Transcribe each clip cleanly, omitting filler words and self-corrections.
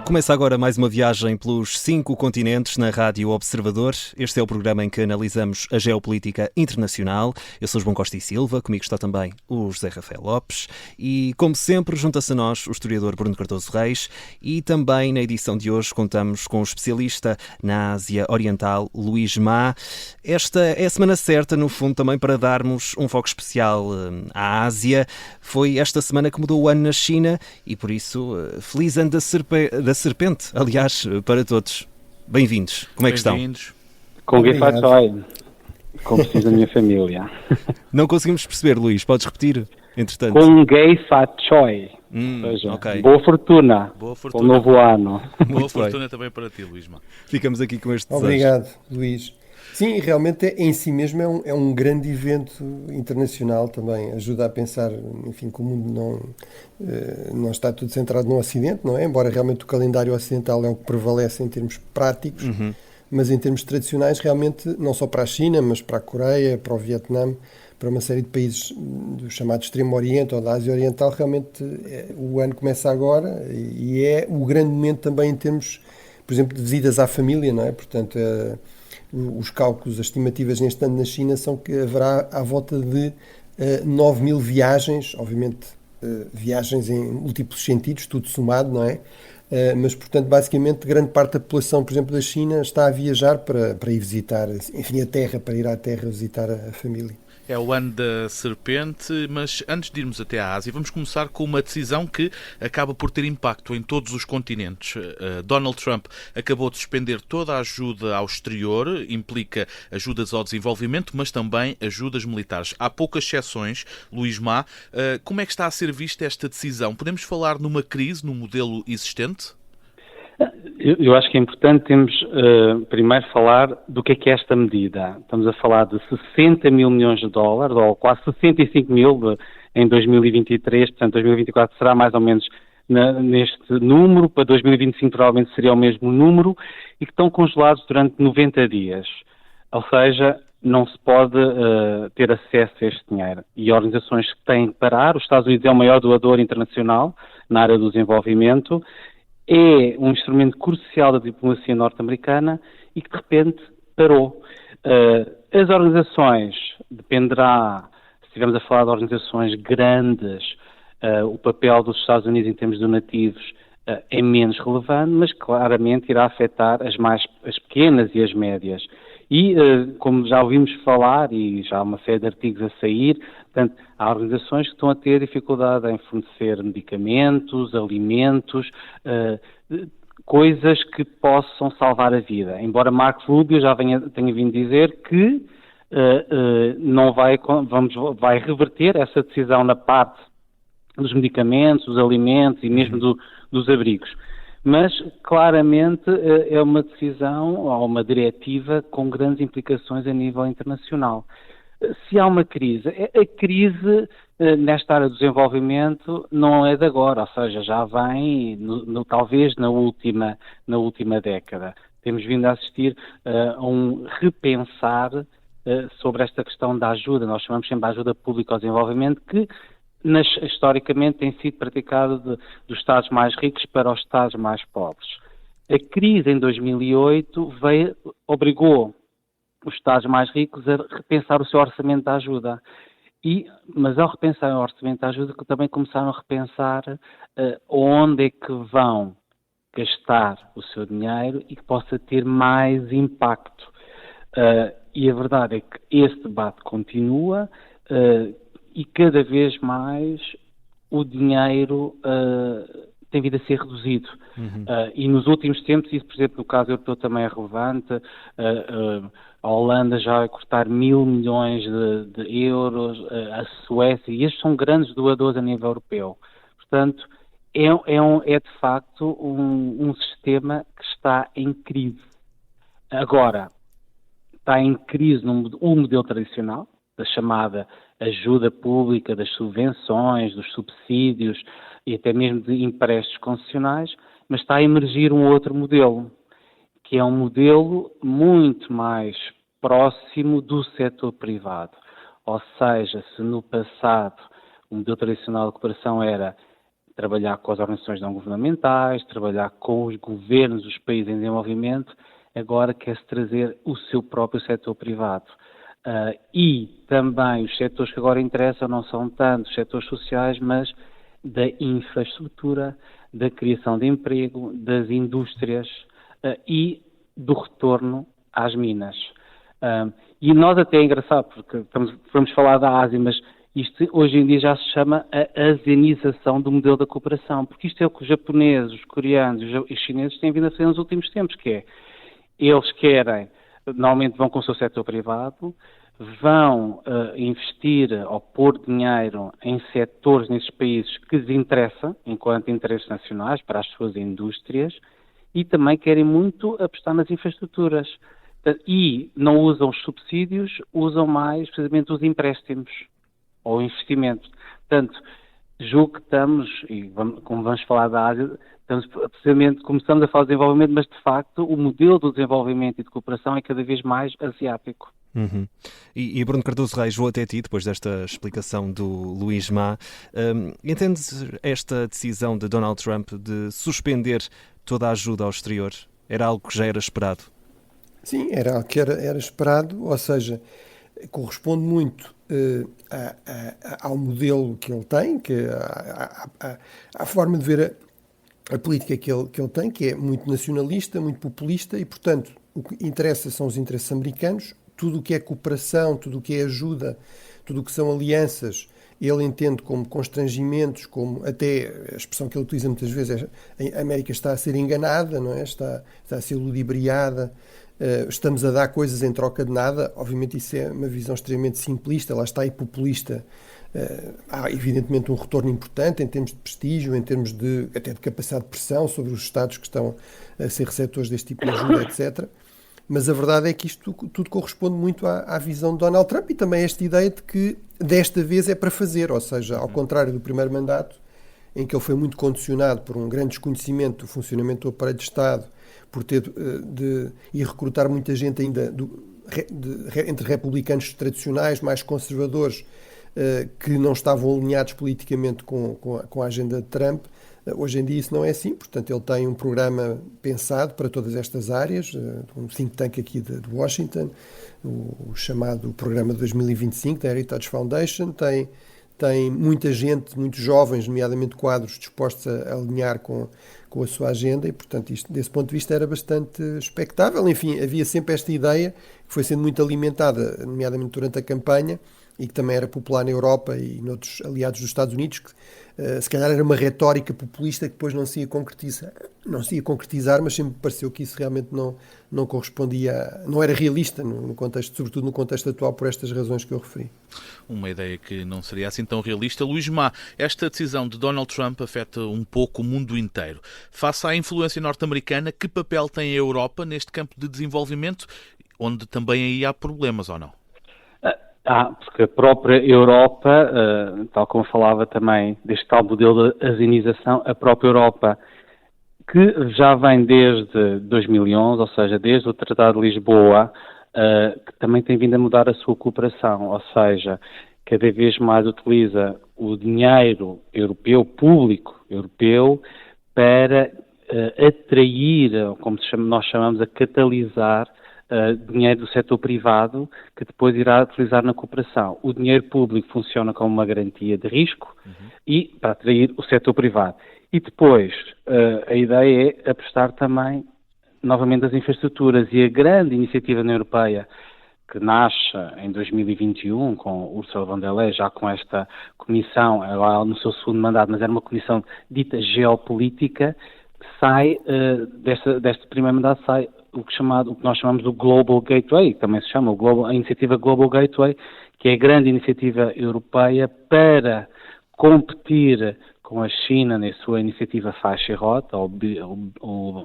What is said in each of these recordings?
Começa agora mais uma viagem pelos 5 continentes na Rádio Observador. Este é o programa em que analisamos a geopolítica internacional. Eu sou João Costa e Silva, comigo está também o José Rafael Lopes e, como sempre, junta-se a nós o historiador Bruno Cardoso Reis e também na edição de hoje contamos com o especialista na Ásia Oriental, Luís Ma. Esta é a semana certa, no fundo, também para darmos um foco especial à Ásia. Foi esta semana que mudou o ano na China e, por isso, feliz ano da serpente, aliás, para todos. Bem-vindos. Como é que estão? Bem-vindos. Com Gay Fat Choi, como se diz a minha família. Não conseguimos perceber, Luís. Podes repetir, entretanto? Com Gay Fat Choi. Ou seja, okay. Boa fortuna. Boa fortuna. O novo ano. Boa fortuna também para ti, Luís. Ficamos aqui com este desejo. Obrigado, Luís. Sim, realmente em si mesmo é um grande evento internacional também. Ajuda a pensar, enfim, que o mundo não está tudo centrado no Ocidente, não é? Embora realmente o calendário ocidental é o que prevalece em termos práticos, mas em termos tradicionais realmente, não só para a China, mas para a Coreia, para o Vietnã, para uma série de países do chamado Extremo Oriente ou da Ásia Oriental, realmente o ano começa agora e é o grande momento também em termos, por exemplo, de visitas à família, não é? Portanto, os cálculos, as estimativas neste ano na China são que haverá à volta de 9 mil viagens, obviamente viagens em múltiplos sentidos, tudo somado, não é? Mas, portanto, basicamente, grande parte da população, por exemplo, da China está a viajar para ir visitar, enfim, a terra, para ir à terra visitar a família. É o ano da serpente, mas antes de irmos até à Ásia, vamos começar com uma decisão que acaba por ter impacto em todos os continentes. Donald Trump acabou de suspender toda a ajuda ao exterior, implica ajudas ao desenvolvimento, mas também ajudas militares. Há poucas exceções, Luís Ma. Como é que está a ser vista esta decisão? Podemos falar numa crise no modelo existente? Eu acho que é importante primeiro falar do que é esta medida. Estamos a falar de 60 mil milhões de dólares, ou quase 65 mil em 2023, portanto 2024 será mais ou menos neste número, para 2025 provavelmente seria o mesmo número, e que estão congelados durante 90 dias. Ou seja, não se pode ter acesso a este dinheiro. E organizações que têm que parar, os Estados Unidos é o maior doador internacional na área do desenvolvimento, é um instrumento crucial da diplomacia norte-americana e que de repente parou. As organizações, dependerá, se estivermos a falar de organizações grandes, o papel dos Estados Unidos em termos donativos é menos relevante, mas claramente irá afetar as pequenas e as médias. E, como já ouvimos falar, e já há uma série de artigos a sair, portanto, há organizações que estão a ter dificuldade em fornecer medicamentos, alimentos, coisas que possam salvar a vida. Embora Marco Rubio já tenha vindo dizer que não vai reverter essa decisão na parte dos medicamentos, dos alimentos e mesmo dos abrigos. Mas, claramente, é uma decisão ou uma diretiva com grandes implicações a nível internacional. Se há uma crise, a crise nesta área do desenvolvimento não é de agora, ou seja, já vem talvez na última década. Temos vindo a assistir a um repensar sobre esta questão da ajuda, nós chamamos sempre de ajuda pública ao desenvolvimento, que historicamente tem sido praticado dos Estados mais ricos para os Estados mais pobres. A crise em 2008 obrigou os Estados mais ricos a repensar o seu orçamento de ajuda. Mas ao repensar o orçamento de ajuda, também começaram a repensar onde é que vão gastar o seu dinheiro e que possa ter mais impacto. E a verdade é que esse debate continua e cada vez mais o dinheiro tem vindo a ser reduzido. E nos últimos tempos, isso, por exemplo, no caso europeu também é relevante, a Holanda já vai cortar 1.000 milhões de euros, a Suécia, e estes são grandes doadores a nível europeu. Portanto, é de facto um sistema que está em crise. Agora, está em crise o modelo tradicional, da chamada ajuda pública, das subvenções, dos subsídios e até mesmo de empréstimos concessionais, mas está a emergir um outro modelo, que é um modelo muito mais próximo do setor privado. Ou seja, se no passado o modelo tradicional de cooperação era trabalhar com as organizações não governamentais, trabalhar com os governos dos países em desenvolvimento, agora quer-se trazer o seu próprio setor privado. E também os setores que agora interessam não são tanto os setores sociais, mas da infraestrutura, da criação de emprego, das indústrias e do retorno às minas. E nós até é engraçado, porque vamos falar da Ásia, mas isto hoje em dia já se chama a asianização do modelo da cooperação, porque isto é o que os japoneses, os coreanos e os chineses têm vindo a fazer nos últimos tempos, que é, eles querem, normalmente vão com o seu setor privado, vão investir ou pôr dinheiro em setores nesses países que lhes interessam, enquanto interesses nacionais, para as suas indústrias, e também querem muito apostar nas infraestruturas. E não usam os subsídios, usam mais precisamente os empréstimos ou investimento. Portanto, julgo que estamos, e como vamos falar da Ásia, precisamente começamos a falar de desenvolvimento, mas de facto o modelo do desenvolvimento e de cooperação é cada vez mais asiático. Uhum. E Bruno Cardoso Reis, vou até ti, depois desta explicação do Luís Ma. Entendes esta decisão de Donald Trump de suspender toda a ajuda ao exterior? Era algo que já era esperado? Sim, era algo que era esperado, ou seja, corresponde muito ao modelo que ele tem, à forma de ver a política que ele tem, que é muito nacionalista, muito populista, e, portanto, o que interessa são os interesses americanos. Tudo o que é cooperação, tudo o que é ajuda, tudo o que são alianças, ele entende como constrangimentos, como até a expressão que ele utiliza muitas vezes é a América está a ser enganada, não é? Está a ser ludibriada, estamos a dar coisas em troca de nada. Obviamente isso é uma visão extremamente simplista, lá está, e populista. Há evidentemente um retorno importante em termos de prestígio, em termos até de capacidade de pressão sobre os Estados que estão a ser receptores deste tipo de ajuda, etc. Mas a verdade é que isto tudo corresponde muito à visão de Donald Trump e também a esta ideia de que desta vez é para fazer, ou seja, ao contrário do primeiro mandato, em que ele foi muito condicionado por um grande desconhecimento do funcionamento do aparelho de Estado, por ter de ir recrutar muita gente ainda entre republicanos tradicionais, mais conservadores, que não estavam alinhados politicamente com a agenda de Trump. Hoje em dia isso não é assim, portanto ele tem um programa pensado para todas estas áreas, um think tank aqui de Washington, o chamado Programa 2025 da Heritage Foundation, tem muita gente, muitos jovens, nomeadamente quadros, dispostos a alinhar com a sua agenda e, portanto, isto, desse ponto de vista, era bastante expectável. Enfim, havia sempre esta ideia que foi sendo muito alimentada, nomeadamente durante a campanha, e que também era popular na Europa e noutros aliados dos Estados Unidos, que se calhar era uma retórica populista que depois não se ia concretizar, mas sempre me pareceu que isso realmente não correspondia, não era realista no contexto, sobretudo no contexto atual, por estas razões que eu referi. Uma ideia que não seria assim tão realista. Luís Ma, esta decisão de Donald Trump afeta um pouco o mundo inteiro. Face à influência norte-americana, que papel tem a Europa neste campo de desenvolvimento, onde também aí há problemas, ou não? Porque a própria Europa, tal como falava também deste tal modelo de asianização, a própria Europa, que já vem desde 2011, ou seja, desde o Tratado de Lisboa, que também tem vindo a mudar a sua cooperação, ou seja, cada vez mais utiliza o dinheiro europeu, público europeu, para atrair, como nós chamamos, a catalisar dinheiro do setor privado que depois irá utilizar na cooperação. O dinheiro público funciona como uma garantia de risco e para atrair o setor privado. E depois a ideia é apostar também novamente nas infraestruturas e a grande iniciativa na Europeia que nasce em 2021 com Ursula von der Leyen, já com esta comissão, agora no seu segundo mandato, mas era uma comissão dita geopolítica, que sai deste primeiro mandato, sai o que nós chamamos do Global Gateway, que também se chama a iniciativa Global Gateway, que é a grande iniciativa europeia para competir com a China na sua iniciativa Faixa e Rota, ou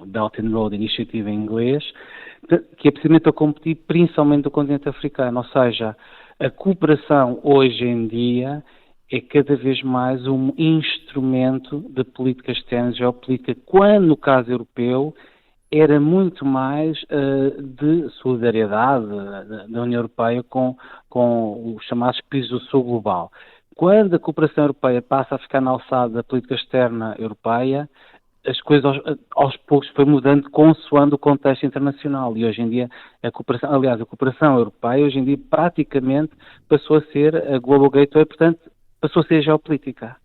Belt and Road Initiative em inglês, que é precisamente a competir principalmente do continente africano. Ou seja, a cooperação hoje em dia é cada vez mais um instrumento de política externa e geopolítica, quando no caso europeu era muito mais de solidariedade da União Europeia com os chamados países do Sul global. Quando a cooperação europeia passa a ficar na alçada da política externa europeia, as coisas aos poucos foi mudando consoante o contexto internacional. E hoje em dia, a cooperação europeia, hoje em dia, praticamente passou a ser a Global Gateway, portanto, passou a ser geopolítica.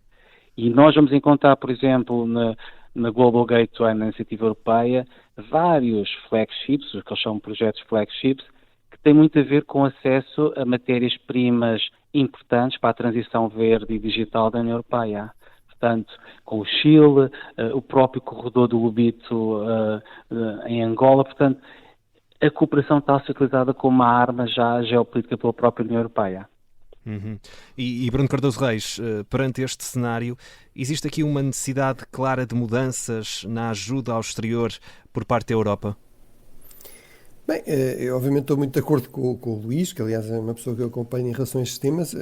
E nós vamos encontrar, por exemplo, na Global Gateway, na iniciativa europeia, vários flagships, o que eles chamam de projetos flagships, que têm muito a ver com acesso a matérias-primas importantes para a transição verde e digital da União Europeia. Portanto, com o Chile, o próprio corredor do Lobito em Angola. Portanto, a cooperação está a ser utilizada como uma arma já geopolítica pela própria União Europeia. Uhum. E Bruno Cardoso Reis, perante este cenário, existe aqui uma necessidade clara de mudanças na ajuda ao exterior por parte da Europa? Bem, eu obviamente estou muito de acordo com o Luís, que aliás é uma pessoa que eu acompanho em relação a estes temas.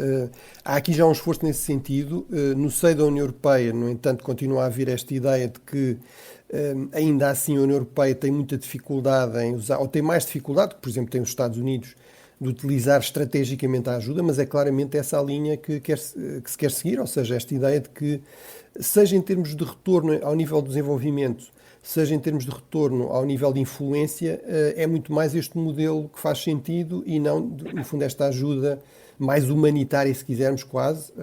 Há aqui já um esforço nesse sentido. No seio da União Europeia, no entanto, continua a haver esta ideia de que ainda assim a União Europeia tem muita dificuldade em usar, ou tem mais dificuldade, que por exemplo tem os Estados Unidos, de utilizar estrategicamente a ajuda, mas é claramente essa a linha que se quer seguir, ou seja, esta ideia de que, seja em termos de retorno ao nível do desenvolvimento, seja em termos de retorno ao nível de influência, é muito mais este modelo que faz sentido e não, no fundo, esta ajuda mais humanitária, se quisermos, quase.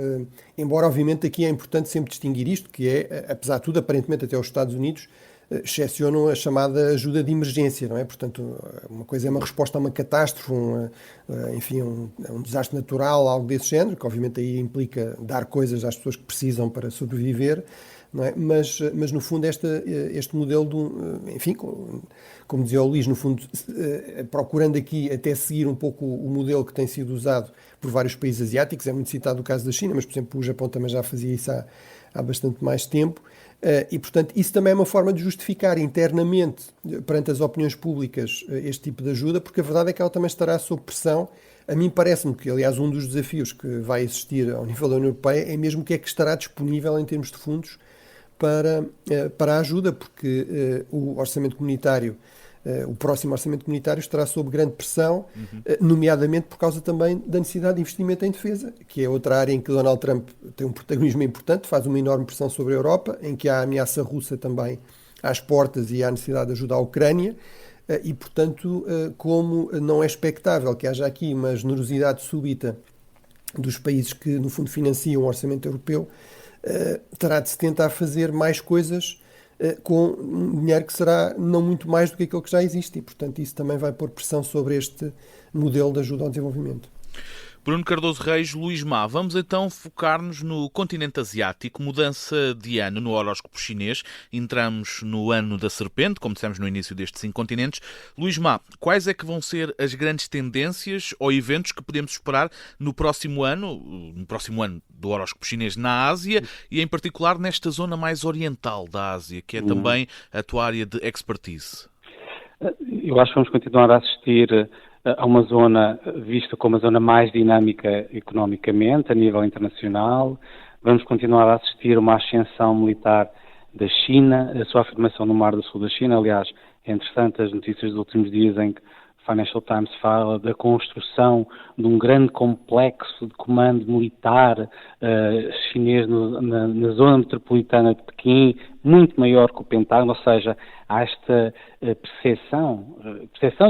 Embora, obviamente, aqui é importante sempre distinguir isto, que é, apesar de tudo, aparentemente até os Estados Unidos excepcionam a chamada ajuda de emergência, não é? Portanto, uma coisa é uma resposta a uma catástrofe, um desastre natural, algo desse género, que obviamente aí implica dar coisas às pessoas que precisam para sobreviver, não é? Mas no fundo este modelo, enfim, como dizia o Luís, no fundo, procurando aqui até seguir um pouco o modelo que tem sido usado por vários países asiáticos, é muito citado o caso da China, mas por exemplo o Japão também já fazia isso há bastante mais tempo. E, portanto, isso também é uma forma de justificar internamente, perante as opiniões públicas, este tipo de ajuda, porque a verdade é que ela também estará sob pressão. A mim parece-me que, aliás, um dos desafios que vai existir ao nível da União Europeia é mesmo o que é que estará disponível em termos de fundos para a ajuda, porque o orçamento comunitário, o próximo orçamento comunitário estará sob grande pressão, nomeadamente por causa também da necessidade de investimento em defesa, que é outra área em que Donald Trump tem um protagonismo importante, faz uma enorme pressão sobre a Europa, em que há a ameaça russa também às portas e há a necessidade de ajudar a Ucrânia, e portanto, como não é expectável que haja aqui uma generosidade súbita dos países que no fundo financiam o orçamento europeu, terá de se tentar fazer mais coisas com um dinheiro que será não muito mais do que aquilo que já existe e, portanto, isso também vai pôr pressão sobre este modelo de ajuda ao desenvolvimento. Bruno Cardoso Reis, Luís Má, vamos então focar-nos no continente asiático, mudança de ano no horóscopo chinês, entramos no ano da serpente, como dissemos no início destes 5 continentes. Luís Má, quais é que vão ser as grandes tendências ou eventos que podemos esperar no próximo ano do horóscopo chinês na Ásia e em particular nesta zona mais oriental da Ásia, que é também a tua área de expertise? Eu acho que vamos continuar a assistir a uma zona vista como a zona mais dinâmica economicamente, a nível internacional. Vamos continuar a assistir a uma ascensão militar da China, a sua afirmação no Mar do Sul da China. Aliás, é interessante as notícias dos últimos dias em que o Financial Times fala da construção de um grande complexo de comando militar chinês na zona metropolitana de Pequim, muito maior que o Pentágono, ou seja, há esta percepção,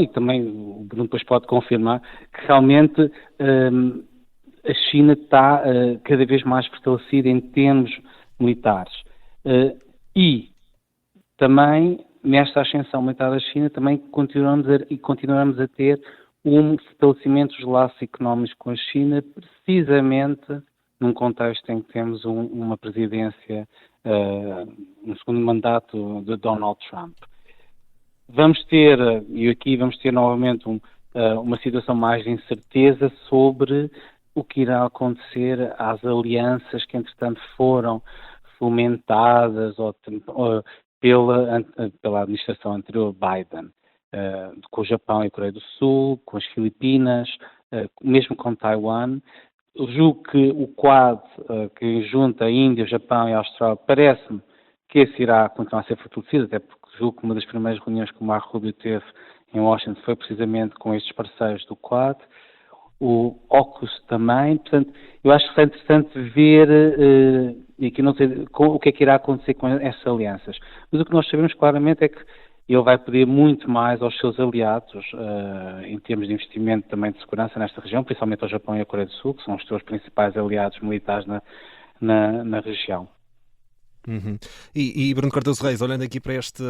e também o Bruno depois pode confirmar, que realmente a China está cada vez mais fortalecida em termos militares. E também, nesta ascensão militar da China, também continuamos a ter um fortalecimento dos laços económicos com a China, precisamente num contexto em que temos uma presidência, um segundo mandato de Donald Trump. Vamos ter novamente uma situação mais de incerteza sobre o que irá acontecer às alianças que, entretanto, foram fomentadas pela administração anterior Biden, com o Japão e a Coreia do Sul, com as Filipinas, mesmo com Taiwan. Eu julgo que o Quad, que junta a Índia, o Japão e a Austrália, parece-me que esse irá continuar a ser fortalecido, até porque julgo que uma das primeiras reuniões que o Marco Rubio teve em Washington foi precisamente com estes parceiros do Quad. o AUKUS também. Portanto, eu acho que é interessante ver, e aqui não sei o que é que irá acontecer com essas alianças, mas o que nós sabemos claramente é que ele vai pedir muito mais aos seus aliados, em termos de investimento também de segurança nesta região, principalmente ao Japão e à Coreia do Sul, que são os seus principais aliados militares na região. Uhum. E Bruno Cardoso Reis, olhando aqui para este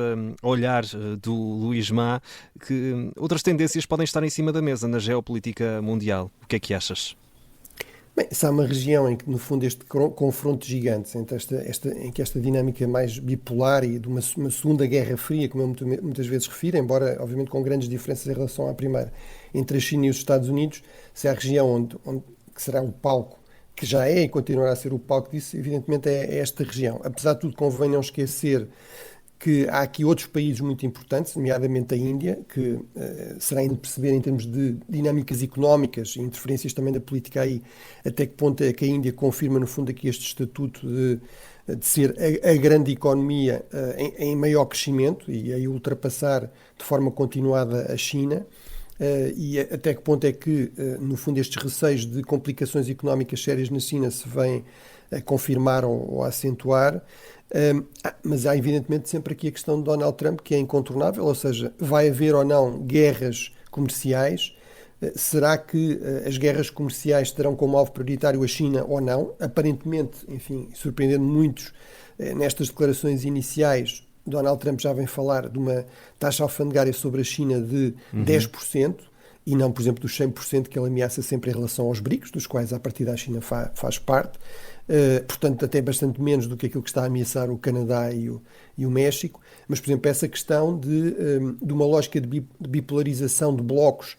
olhar do Luís Má, que outras tendências podem estar em cima da mesa na geopolítica mundial. O que é que achas? Bem, se há uma região em que, no fundo, este confronto gigante, entre em que esta dinâmica mais bipolar e de uma segunda guerra fria, como eu muitas vezes refiro, embora, obviamente, com grandes diferenças em relação à primeira, entre a China e os Estados Unidos, se há a região que será o palco, que já é e continuará a ser o palco disso, evidentemente é esta região. Apesar de tudo, convém não esquecer que há aqui outros países muito importantes, nomeadamente a Índia, que será ainda perceber em termos de dinâmicas económicas e interferências também da política aí, até que ponto é que a Índia confirma, no fundo, aqui este estatuto de ser a grande economia em maior crescimento e aí ultrapassar de forma continuada a China. E até que ponto é que, no fundo, estes receios de complicações económicas sérias na China se vêm a confirmar ou a acentuar. Mas há, evidentemente, sempre aqui a questão de Donald Trump, que é incontornável, ou seja, vai haver ou não guerras comerciais? Será que as guerras comerciais terão como alvo prioritário a China ou não? Aparentemente, enfim, surpreendendo muitos nestas declarações iniciais, Donald Trump já vem falar de uma taxa alfandegária sobre a China de 10%, e não, por exemplo, dos 100% que ele ameaça sempre em relação aos BRICS, dos quais a partir da China faz parte. Portanto, até bastante menos do que aquilo que está a ameaçar o Canadá e o México. Mas, por exemplo, essa questão de uma lógica de bipolarização de blocos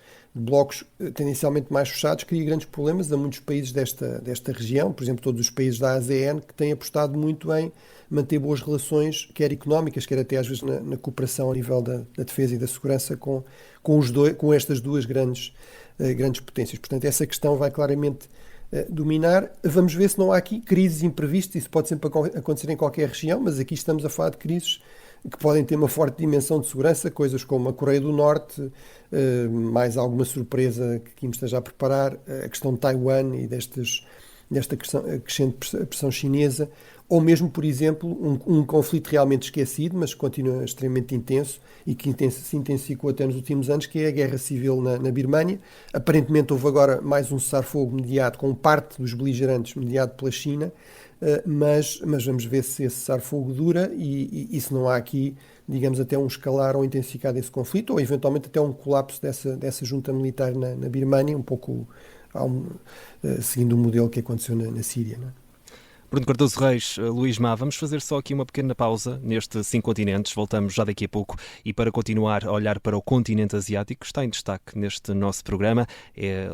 tendencialmente mais fechados, cria grandes problemas a muitos países desta região, por exemplo, todos os países da ASEAN, que têm apostado muito em manter boas relações, quer económicas, quer até às vezes na cooperação a nível da defesa e da segurança com estas duas grandes potências. Portanto, essa questão vai claramente dominar. Vamos ver se não há aqui crises imprevistas, isso pode sempre acontecer em qualquer região, mas aqui estamos a falar de crises que podem ter uma forte dimensão de segurança, coisas como a Coreia do Norte, mais alguma surpresa que me esteja a preparar, a questão de Taiwan e desta crescente pressão chinesa, ou mesmo, por exemplo, um conflito realmente esquecido, mas que continua extremamente intenso e que se intensificou até nos últimos anos, que é a guerra civil na Birmânia. Aparentemente houve agora mais um cessar-fogo mediado, com parte dos beligerantes mediado pela China, mas vamos ver se esse cessar-fogo dura e se não há aqui, digamos, até um escalar ou intensificar desse conflito, ou eventualmente até um colapso dessa junta militar na Birmânia, um pouco seguindo o modelo que aconteceu na Síria, não é? Bruno Cardoso Reis, Luís Má, vamos fazer só aqui uma pequena pausa neste 5 continentes, voltamos já daqui a pouco e para continuar a olhar para o continente asiático, que está em destaque neste nosso programa,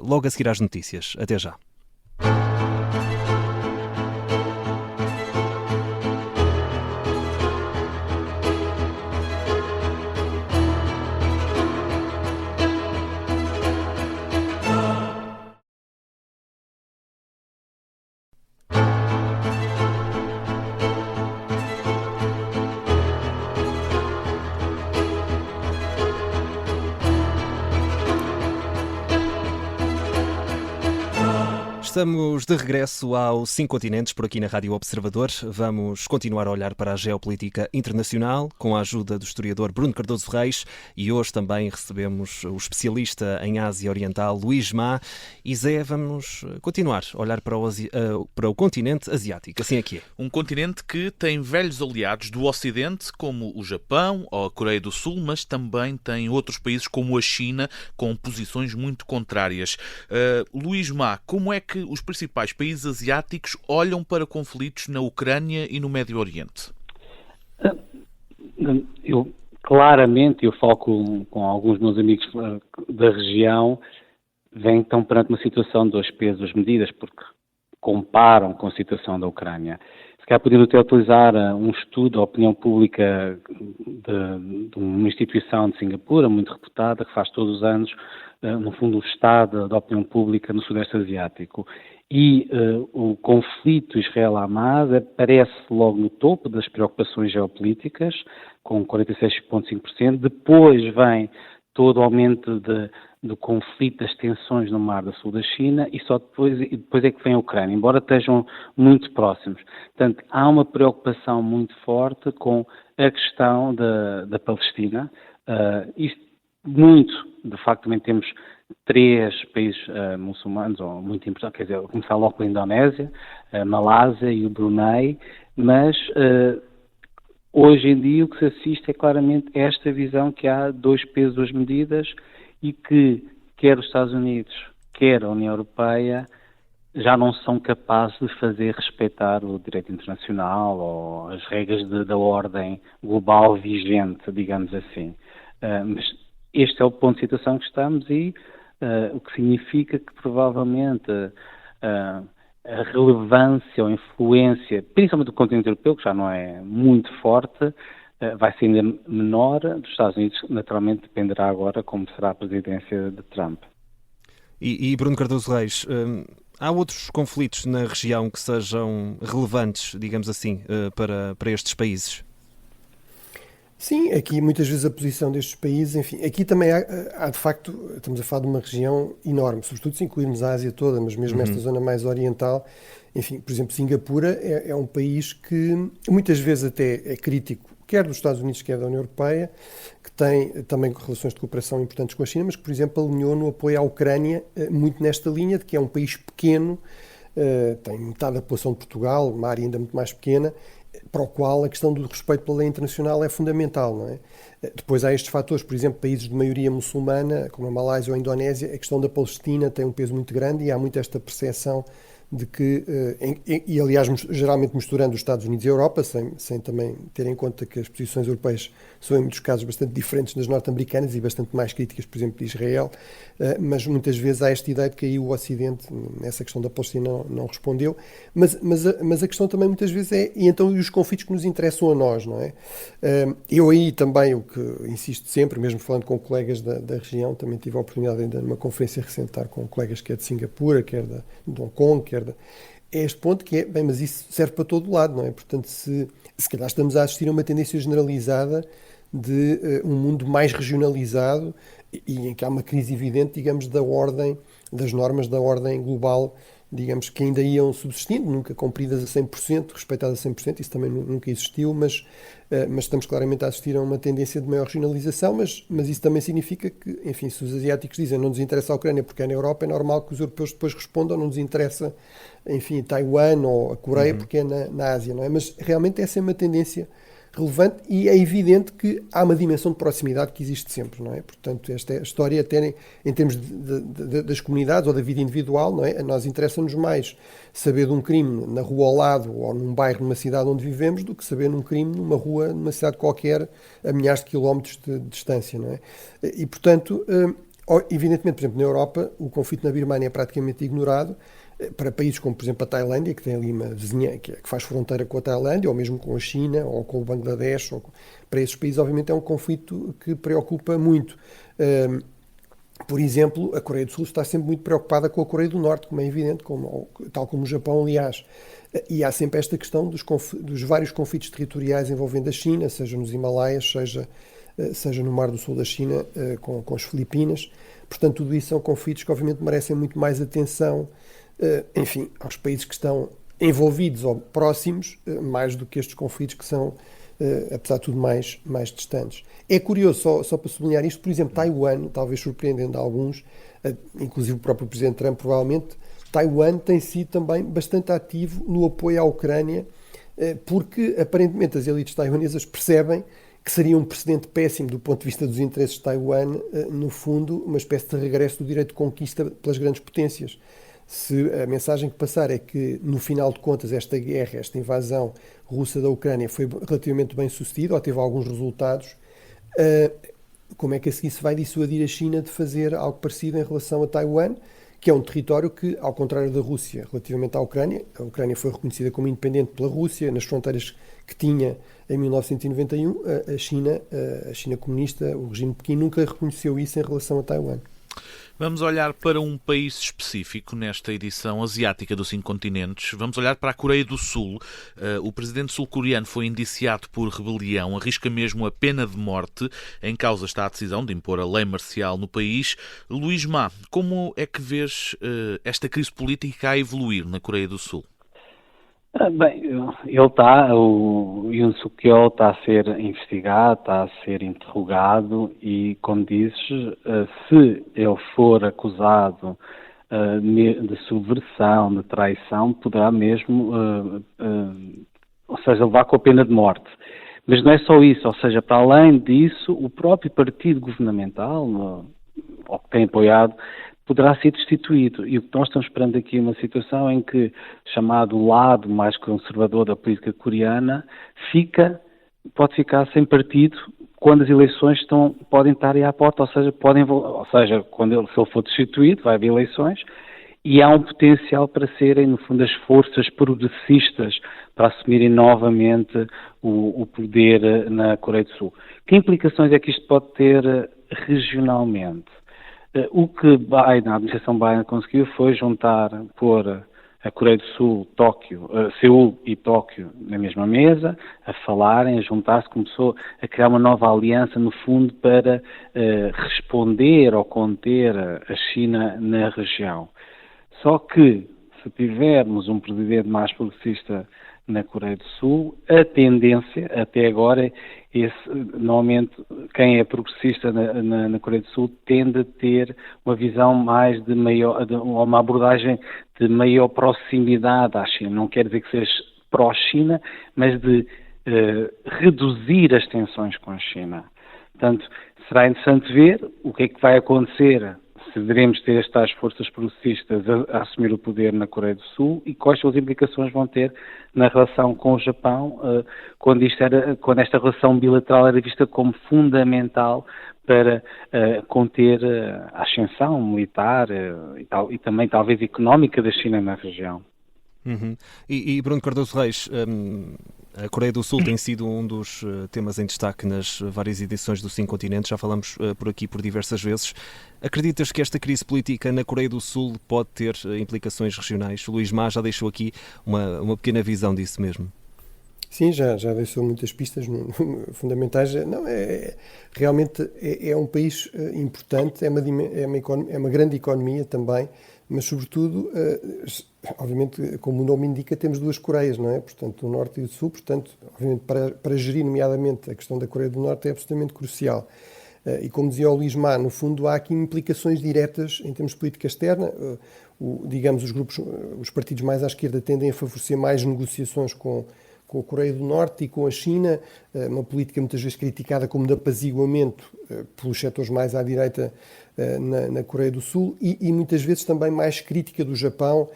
logo a seguir às notícias. Até já. Estamos de regresso ao 5 continentes por aqui na Rádio Observador. Vamos continuar a olhar para a geopolítica internacional com a ajuda do historiador Bruno Cardoso Reis e hoje também recebemos o especialista em Ásia Oriental Luís Má. E Zé, vamos continuar a olhar para o continente asiático, assim é que é. Um continente que tem velhos aliados do Ocidente, como o Japão ou a Coreia do Sul, mas também tem outros países como a China, com posições muito contrárias. Luís Má, como é que os principais países asiáticos olham para conflitos na Ucrânia e no Médio Oriente? Eu falo com alguns meus amigos da região, estão perante uma situação de dois pesos, duas medidas, porque comparam com a situação da Ucrânia. Se calhar poderiam até utilizar um estudo da opinião pública de uma instituição de Singapura, muito reputada, que faz todos os anos, no fundo, o estado da opinião pública no Sudeste Asiático. E o conflito Israel-Hamas aparece logo no topo das preocupações geopolíticas, com 46,5%. Depois vem todo o aumento do conflito, das tensões no mar do sul da China, e só depois é que vem a Ucrânia, embora estejam muito próximos. Portanto, há uma preocupação muito forte com a questão da Palestina. Isto muito, de facto, também temos 3 países muçulmanos, ou muito importantes, quer dizer, começar logo pela Indonésia, a Malásia e o Brunei, mas hoje em dia o que se assiste é claramente esta visão que há 2 pesos, 2 medidas, e que quer os Estados Unidos, quer a União Europeia já não são capazes de fazer respeitar o direito internacional ou as regras da ordem global vigente, digamos assim. Mas este é o ponto de situação que estamos e o que significa que provavelmente a relevância ou influência, principalmente do continente europeu, que já não é muito forte, vai ser ainda menor. Dos Estados Unidos, naturalmente, dependerá agora como será a presidência de Trump. E Bruno Cardoso Reis, há outros conflitos na região que sejam relevantes, digamos assim, para estes países? Sim, aqui muitas vezes a posição destes países, enfim, aqui também há de facto, estamos a falar de uma região enorme, sobretudo se incluirmos a Ásia toda, mas mesmo esta zona mais oriental, enfim, por exemplo, Singapura é um país que muitas vezes até é crítico, quer dos Estados Unidos, quer da União Europeia, que tem também relações de cooperação importantes com a China, mas que, por exemplo, alinhou no apoio à Ucrânia muito nesta linha de que é um país pequeno, tem metade da população de Portugal, uma área ainda muito mais pequena, para o qual a questão do respeito pela lei internacional é fundamental, não é? Depois há estes fatores, por exemplo, países de maioria muçulmana, como a Malásia ou a Indonésia, a questão da Palestina tem um peso muito grande e há muito esta percepção de que, e aliás geralmente misturando os Estados Unidos e a Europa, sem também ter em conta que as posições europeias são em muitos casos bastante diferentes das norte-americanas e bastante mais críticas, por exemplo, de Israel, mas muitas vezes há esta ideia de que aí o Ocidente, nessa questão da Palestina, não respondeu, mas a questão também muitas vezes é, e então os conflitos que nos interessam a nós, não é? Eu aí também, o que insisto sempre, mesmo falando com colegas da região, também tive a oportunidade ainda numa conferência recente de estar com colegas que é de Singapura, quer de Hong Kong, é este ponto que é, bem, mas isso serve para todo lado, não é? Portanto, se calhar estamos a assistir a uma tendência generalizada de um mundo mais regionalizado e em que há uma crise evidente, digamos, da ordem, das normas da ordem global, digamos, que ainda iam subsistindo, nunca cumpridas a 100%, respeitadas a 100%, isso também nunca existiu, mas estamos claramente a assistir a uma tendência de maior regionalização, mas isso também significa que, enfim, se os asiáticos dizem não nos interessa a Ucrânia porque é na Europa, é normal que os europeus depois respondam não nos interessa, enfim, Taiwan ou a Coreia porque é na Ásia, não é? Mas realmente essa é uma tendência relevante e é evidente que há uma dimensão de proximidade que existe sempre, não é? Portanto, esta é a história até em termos das comunidades ou da vida individual, não é? A nós interessa-nos mais saber de um crime na rua ao lado ou num bairro, numa cidade onde vivemos, do que saber num crime numa rua, numa cidade qualquer, a milhares de quilómetros de distância, não é? E, portanto, evidentemente, por exemplo, na Europa, o conflito na Birmânia é praticamente ignorado. Para países como, por exemplo, a Tailândia, que tem ali uma vizinha que faz fronteira com a Tailândia, ou mesmo com a China, ou com o Bangladesh, para esses países, obviamente, é um conflito que preocupa muito. Por exemplo, a Coreia do Sul está sempre muito preocupada com a Coreia do Norte, como é evidente, tal como o Japão, aliás. E há sempre esta questão dos vários conflitos territoriais envolvendo a China, seja nos Himalaias, seja no Mar do Sul da China, com as Filipinas. Portanto, tudo isso são conflitos que, obviamente, merecem muito mais atenção, enfim, aos países que estão envolvidos ou próximos, mais do que estes conflitos que são, apesar de tudo, mais distantes. É curioso, só para sublinhar isto, por exemplo, Taiwan, talvez surpreendendo a alguns, inclusive o próprio Presidente Trump, provavelmente, Taiwan tem sido também bastante ativo no apoio à Ucrânia, porque, aparentemente, as elites taiwanesas percebem que seria um precedente péssimo do ponto de vista dos interesses de Taiwan, no fundo, uma espécie de regresso do direito de conquista pelas grandes potências. Se a mensagem que passar é que, no final de contas, esta guerra, esta invasão russa da Ucrânia foi relativamente bem sucedida, ou teve alguns resultados, como é que a seguir se vai dissuadir a China de fazer algo parecido em relação a Taiwan, que é um território que, ao contrário da Rússia, relativamente à Ucrânia, a Ucrânia foi reconhecida como independente pela Rússia, nas fronteiras que tinha em 1991, a China comunista, o regime de Pequim, nunca reconheceu isso em relação a Taiwan. Vamos olhar para um país específico nesta edição asiática dos 5 continentes. Vamos olhar para a Coreia do Sul. O presidente sul-coreano foi indiciado por rebelião, arrisca mesmo a pena de morte. Em causa está a decisão de impor a lei marcial no país. Luís Má, como é que vês esta crise política a evoluir na Coreia do Sul? Bem, o Yoon Suk-yeol está a ser investigado, está a ser interrogado e, como dizes, se ele for acusado de subversão, de traição, poderá mesmo, ou seja, levar com a pena de morte. Mas não é só isso, ou seja, para além disso, o próprio partido governamental, ou que tem apoiado, poderá ser destituído. E o que nós estamos esperando aqui é uma situação em que, chamado lado mais conservador da política coreana, pode ficar sem partido quando as eleições podem estar aí à porta, ou seja, se ele for destituído, vai haver eleições, e há um potencial para serem, no fundo, as forças progressistas para assumirem novamente o poder na Coreia do Sul. Que implicações é que isto pode ter regionalmente? O que a administração Biden conseguiu foi pôr a Coreia do Sul, Seul e Tóquio na mesma mesa, a falarem, a juntar-se, começou a criar uma nova aliança, no fundo, para responder ou conter a China na região. Só que, se tivermos um presidente mais progressista na Coreia do Sul, a tendência, até agora, normalmente quem é progressista na Coreia do Sul tende a ter uma visão mais uma abordagem de maior proximidade à China. Não quer dizer que seja pró-China, mas de reduzir as tensões com a China. Portanto, será interessante ver o que é que vai acontecer, se devemos ter estas forças progressistas a assumir o poder na Coreia do Sul e quais as implicações vão ter na relação com o Japão, quando esta relação bilateral era vista como fundamental para conter a ascensão militar e também talvez económica da China na região. Uhum. E Bruno Cardoso Reis, a Coreia do Sul tem sido um dos temas em destaque nas várias edições dos 5 continentes, já falamos por aqui por diversas vezes. Acreditas que esta crise política na Coreia do Sul pode ter implicações regionais? O Luís Má já deixou aqui uma pequena visão disso mesmo. Sim, já deixou muitas pistas fundamentais. Não, realmente é um país importante, é uma grande economia também, mas sobretudo, obviamente, como o nome indica, temos duas Coreias, não é? Portanto, o Norte e o Sul, portanto, obviamente, para gerir nomeadamente a questão da Coreia do Norte é absolutamente crucial. E como dizia o Luís Má, no fundo há aqui implicações diretas em termos de política externa. Digamos, os partidos mais à esquerda tendem a favorecer mais negociações com a Coreia do Norte e com a China, uma política muitas vezes criticada como de apaziguamento pelos setores mais à direita na Coreia do Sul e muitas vezes também mais crítica do Japão,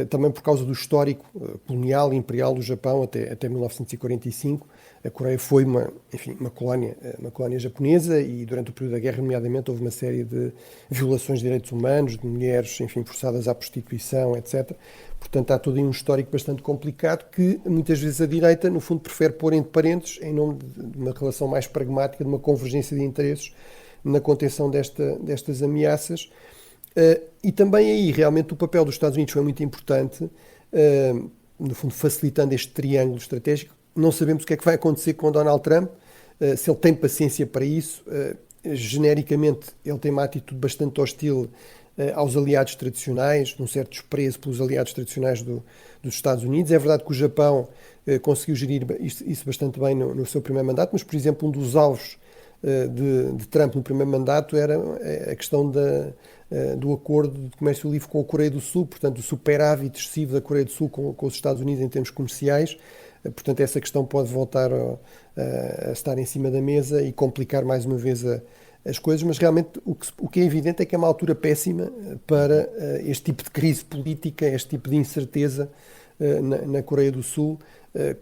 também por causa do histórico colonial e imperial do Japão até 1945. A Coreia foi uma colónia japonesa e durante o período da guerra, nomeadamente, houve uma série de violações de direitos humanos, de mulheres, forçadas à prostituição, etc. Portanto, há todo aí um histórico bastante complicado que muitas vezes a direita, no fundo, prefere pôr entre parênteses em nome de uma relação mais pragmática, de uma convergência de interesses na contenção destas ameaças. E também aí, realmente, o papel dos Estados Unidos foi muito importante, no fundo, facilitando este triângulo estratégico. Não sabemos o que é que vai acontecer com Donald Trump, se ele tem paciência para isso. Genericamente, ele tem uma atitude bastante hostil aos aliados tradicionais, num certo desprezo pelos aliados tradicionais dos Estados Unidos. É verdade que o Japão conseguiu gerir isso bastante bem no seu primeiro mandato, mas, por exemplo, um dos alvos de Trump no primeiro mandato era a questão do acordo de comércio livre com a Coreia do Sul, portanto, o superávit excessivo da Coreia do Sul com os Estados Unidos em termos comerciais. Portanto, essa questão pode voltar a estar em cima da mesa e complicar mais uma vez as coisas, mas realmente o que é evidente é que é uma altura péssima para este tipo de crise política, este tipo de incerteza na Coreia do Sul,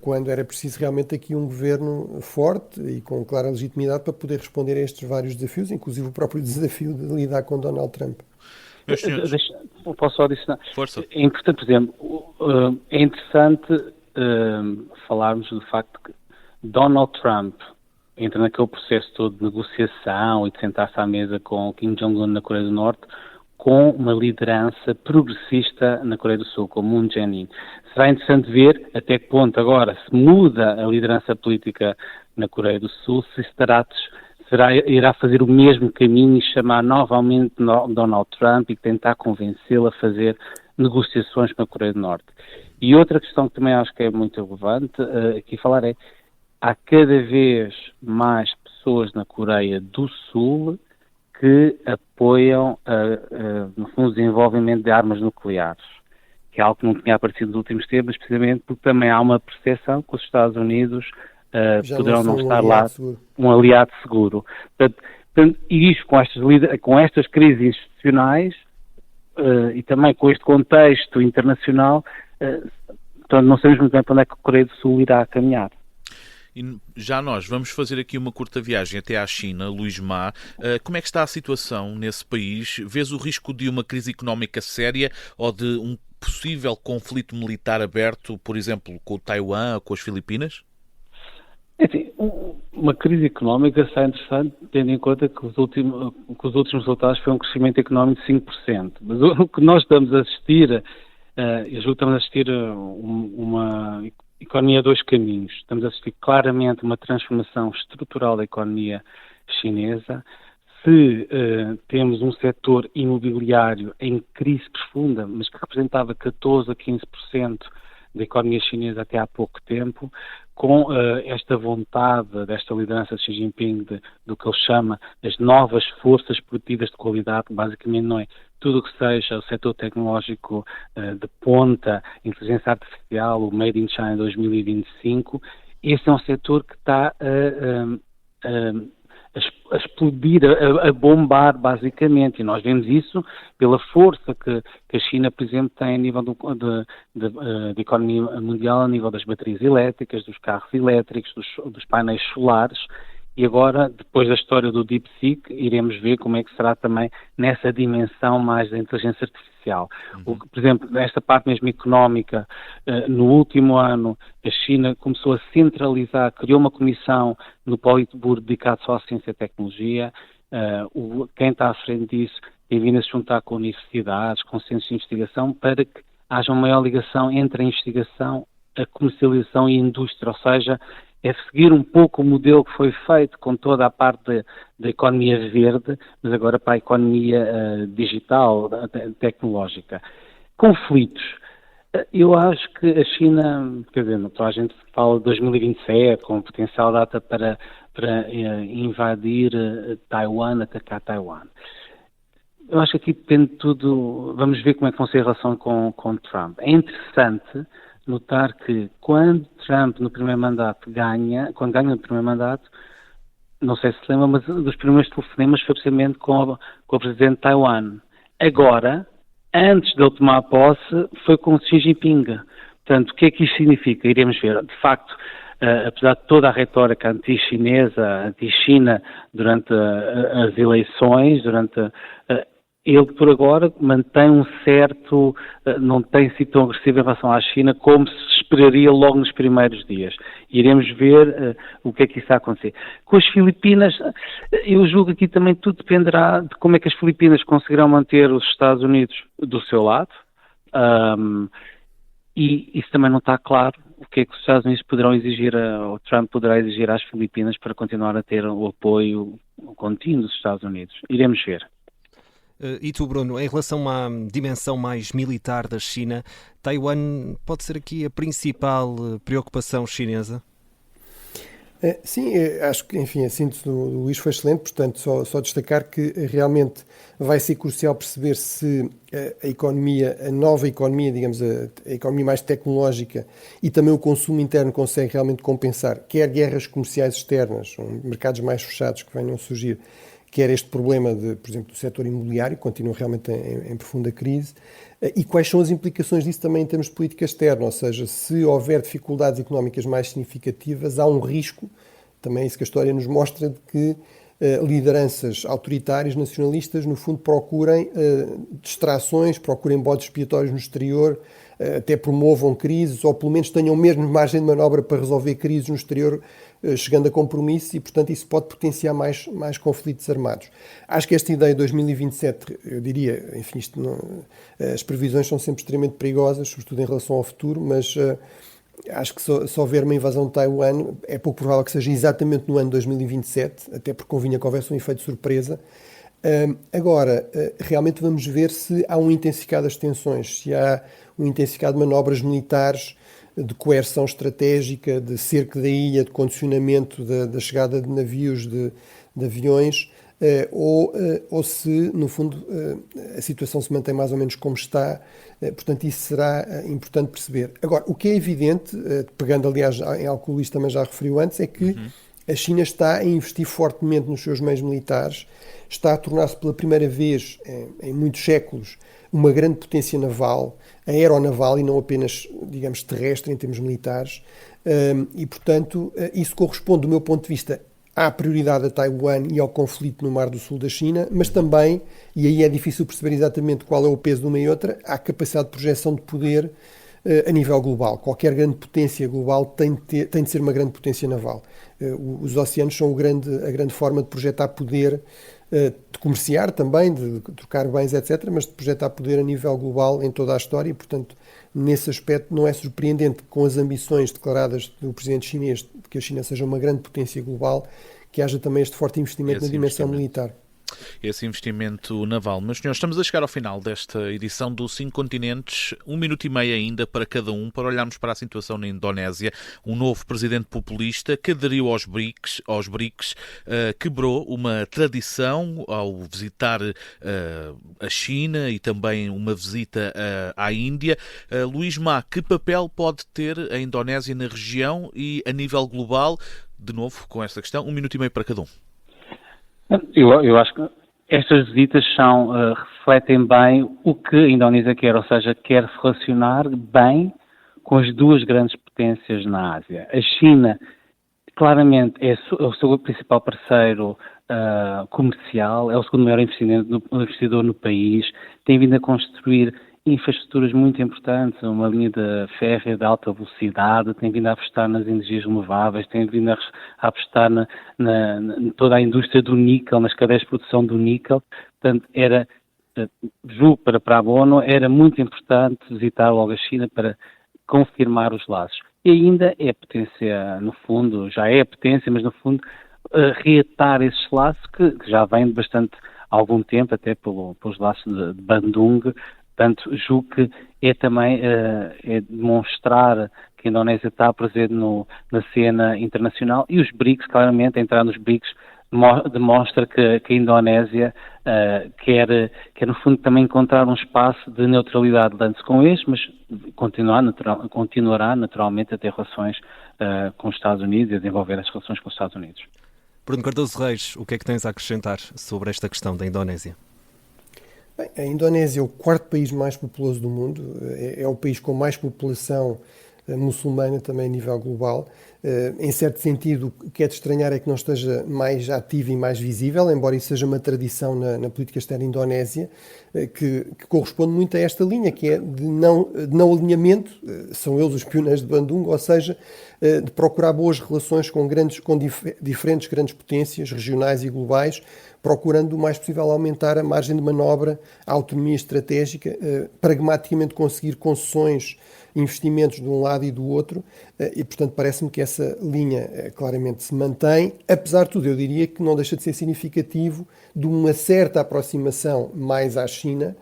quando era preciso realmente aqui um governo forte e com clara legitimidade para poder responder a estes vários desafios, inclusive o próprio desafio de lidar com Donald Trump. Posso só adicionar? Força. É importante, por exemplo, é interessante falarmos do facto que Donald Trump entra naquele processo todo de negociação e de sentar-se à mesa com Kim Jong-un na Coreia do Norte com uma liderança progressista na Coreia do Sul, como Moon Jae-in. Será interessante ver até que ponto agora se muda a liderança política na Coreia do Sul, se irá fazer o mesmo caminho e chamar novamente Donald Trump e tentar convencê-lo a fazer negociações com a Coreia do Norte. E outra questão que também acho que é muito relevante aqui falar é: há cada vez mais pessoas na Coreia do Sul que apoiam, no fundo, o desenvolvimento de armas nucleares, que é algo que não tinha aparecido nos últimos tempos, precisamente porque também há uma percepção que os Estados Unidos poderão não estar lá um aliado seguro. Portanto, e isto com estas crises institucionais e também com este contexto internacional, portanto, não sabemos muito bem para onde é que a Coreia do Sul irá caminhar. E já nós vamos fazer aqui uma curta viagem até à China, Luís Má. Como é que está a situação nesse país? Vês o risco de uma crise económica séria ou de um possível conflito militar aberto, por exemplo, com o Taiwan ou com as Filipinas? Enfim, uma crise económica será interessante, tendo em conta que os últimos resultados foi um crescimento económico de 5%. Mas o que nós estamos a assistir, eu julgo que estamos a assistir uma economia a dois caminhos. Estamos a assistir claramente uma transformação estrutural da economia chinesa. Se temos um setor imobiliário em crise profunda, mas que representava 14% a 15% da economia chinesa até há pouco tempo, com esta vontade desta liderança de Xi Jinping do que ele chama as novas forças produtivas de qualidade, basicamente não é tudo o que seja o setor tecnológico de ponta, inteligência artificial, o Made in China 2025, esse é um setor que está a explodir, a bombar, basicamente, e nós vemos isso pela força que a China, por exemplo, tem a nível de economia mundial, a nível das baterias elétricas, dos carros elétricos, dos painéis solares, e agora, depois da história do DeepSeek, iremos ver como é que será também nessa dimensão mais da inteligência artificial. Por exemplo, nesta parte mesmo económica, no último ano, a China começou a centralizar, criou uma comissão no Politburo dedicada só à ciência e tecnologia. Quem está à frente disso tem vindo a se juntar com universidades, com centros de investigação, para que haja uma maior ligação entre a investigação, a comercialização e a indústria, ou seja, é seguir um pouco o modelo que foi feito com toda a parte da economia verde, mas agora para a economia digital, tecnológica. Conflitos. Eu acho que a China, quer dizer, a gente fala de 2027 como potencial data para invadir Taiwan, atacar Taiwan. Eu acho que aqui depende de tudo, vamos ver como é que vão ser a relação com Trump. É interessante notar que quando Trump no primeiro mandato quando ganha no primeiro mandato, não sei se se lembra, mas dos primeiros telefonemas foi precisamente com o presidente de Taiwan. Agora, antes de ele tomar posse, foi com Xi Jinping. Portanto, o que é que isto significa? Iremos ver. De facto, apesar de toda a retórica anti-chinesa, anti-China durante as eleições, ele, por agora, mantém um certo, não tem sido tão agressivo em relação à China como se esperaria logo nos primeiros dias. Iremos ver o que é que isso vai acontecer. Com as Filipinas, eu julgo que aqui também tudo dependerá de como é que as Filipinas conseguirão manter os Estados Unidos do seu lado, e isso também não está claro. O que é que os Estados Unidos poderão exigir, ou Trump poderá exigir às Filipinas para continuar a ter o apoio contínuo dos Estados Unidos. Iremos ver. E tu, Bruno, em relação à dimensão mais militar da China, Taiwan pode ser aqui a principal preocupação chinesa? Sim, acho que, enfim, a síntese do Luís foi excelente, portanto, só destacar que realmente vai ser crucial perceber se a nova economia, digamos, a economia mais tecnológica e também o consumo interno consegue realmente compensar, quer guerras comerciais externas, mercados mais fechados que venham a surgir, quer este problema, por exemplo, do setor imobiliário, que continua realmente em profunda crise, e quais são as implicações disso também em termos de política externa, ou seja, se houver dificuldades económicas mais significativas, há um risco, também é isso que a história nos mostra, de que lideranças autoritárias, nacionalistas, no fundo procurem distrações, procurem bodes expiatórios no exterior, até promovam crises, ou pelo menos tenham mesmo margem de manobra para resolver crises no exterior, chegando a compromissos e, portanto, isso pode potenciar mais conflitos armados. Acho que esta ideia de 2027, eu diria, enfim, as previsões são sempre extremamente perigosas, sobretudo em relação ao futuro, mas acho que se houver uma invasão de Taiwan, é pouco provável que seja exatamente no ano 2027, até porque convinha que houvesse um efeito de surpresa. Agora, realmente vamos ver se há um intensificado das tensões, se há um intensificado de manobras militares, de coerção estratégica, de cerco da ilha, de condicionamento da chegada de navios, de aviões, ou se, no fundo, a situação se mantém mais ou menos como está. Portanto, isso será importante perceber. Agora, o que é evidente, pegando aliás em algo que o Luís também já referiu antes, é que a China está a investir fortemente nos seus meios militares, está a tornar-se pela primeira vez em muitos séculos uma grande potência naval, aeronaval e não apenas, digamos, terrestre em termos militares, e, portanto, isso corresponde, do meu ponto de vista, à prioridade a Taiwan e ao conflito no Mar do Sul da China, mas também, e aí é difícil perceber exatamente qual é o peso de uma e outra, à capacidade de projeção de poder a nível global. Qualquer grande potência global tem de ser uma grande potência naval. Os oceanos são a grande forma de projetar poder, de comerciar também, de trocar bens, etc., mas de projetar poder a nível global em toda a história e, portanto, nesse aspecto não é surpreendente que com as ambições declaradas do presidente chinês de que a China seja uma grande potência global, que haja também este forte investimento na dimensão militar. Esse investimento naval. Mas, senhores, estamos a chegar ao final desta edição do 5 Continentes, 1 minuto e meio ainda para cada um, para olharmos para a situação na Indonésia. Um novo presidente populista que aderiu aos BRICS, quebrou uma tradição ao visitar a China e também uma visita à Índia. Luís Má, que papel pode ter a Indonésia na região e a nível global? De novo, com esta questão, 1 minuto e meio para cada um. Eu acho que estas visitas refletem bem o que a Indonésia quer, ou seja, quer se relacionar bem com as duas grandes potências na Ásia. A China, claramente, é o seu principal parceiro comercial, é o segundo maior investidor no país, tem vindo a construir infraestruturas muito importantes, uma linha de férrea de alta velocidade, tem vindo a apostar nas energias renováveis, tem vindo a apostar na toda a indústria do níquel, nas cadeias de produção do níquel. Portanto, julgo para a ONU, era muito importante visitar logo a China para confirmar os laços. E ainda é potência, no fundo, já é potência, mas no fundo reatar esses laços que já vêm de bastante algum tempo, até pelos laços de Bandung. Portanto, julgo que é também demonstrar que a Indonésia está presente na cena internacional e os BRICS, claramente, entrar nos BRICS demonstra que a Indonésia quer, no fundo, também encontrar um espaço de neutralidade antes com eles, mas continuará naturalmente a ter relações com os Estados Unidos e a desenvolver as relações com os Estados Unidos. Bruno Cardoso Reis, o que é que tens a acrescentar sobre esta questão da Indonésia? Bem, a Indonésia é o quarto país mais populoso do mundo, é o país com mais população muçulmana também a nível global. Em certo sentido, o que é de estranhar é que não esteja mais ativo e mais visível, embora isso seja uma tradição na política externa indonésia, que corresponde muito a esta linha, que é de não alinhamento, são eles os pioneiros de Bandung, ou seja, de procurar boas relações com diferentes grandes potências regionais e globais, procurando o mais possível aumentar a margem de manobra, a autonomia estratégica, pragmaticamente conseguir concessões, investimentos de um lado e do outro, e portanto parece-me que essa linha claramente se mantém. Apesar de tudo, eu diria que não deixa de ser significativo de uma certa aproximação mais à China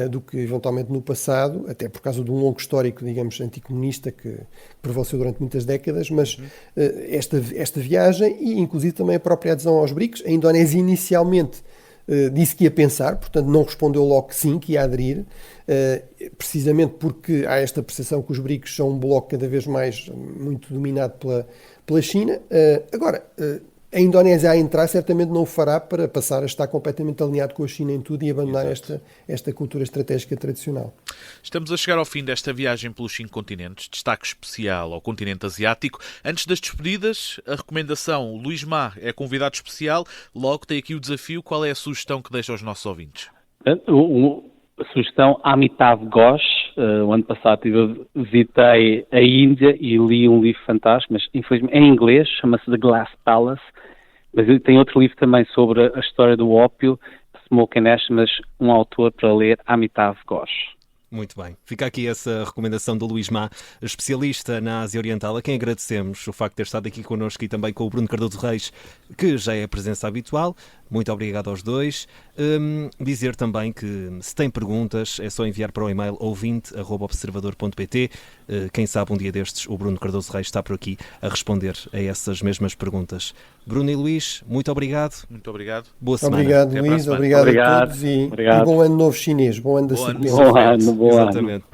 do que eventualmente no passado, até por causa de um longo histórico, digamos, anticomunista que prevaleceu durante muitas décadas, mas esta viagem e inclusive também a própria adesão aos BRICS, a Indonésia inicialmente disse que ia pensar, portanto não respondeu logo que sim, que ia aderir, precisamente porque há esta percepção que os BRICS são um bloco cada vez mais muito dominado pela China. Agora, a Indonésia a entrar certamente não o fará para passar a estar completamente alinhado com a China em tudo e abandonar esta cultura estratégica tradicional. Estamos a chegar ao fim desta viagem pelos 5 continentes, destaque especial ao continente asiático. Antes das despedidas, a recomendação, Luís Má é convidado especial, logo tem aqui o desafio, qual é a sugestão que deixa aos nossos ouvintes? A sugestão Amitav Ghosh, O ano passado visitei a Índia e li um livro fantástico, mas infelizmente em inglês, chama-se The Glass Palace, mas tem outro livro também sobre a história do ópio, Smoke and Ash, mas um autor para ler, Amitav Ghosh. Muito bem. Fica aqui essa recomendação do Luís Má, especialista na Ásia Oriental, a quem agradecemos o facto de ter estado aqui connosco e também com o Bruno Cardoso Reis, que já é a presença habitual. Muito obrigado aos dois. Dizer também que se tem perguntas é só enviar para o e-mail ouvinte@observador.pt. Quem sabe um dia destes o Bruno Cardoso Reis está por aqui a responder a essas mesmas perguntas. Bruno e Luís, muito obrigado. Muito obrigado. Boa semana. Obrigado, Luís. Obrigado a todos e bom ano novo chinês. Bom ano da serpente. Bom ano. Exatamente.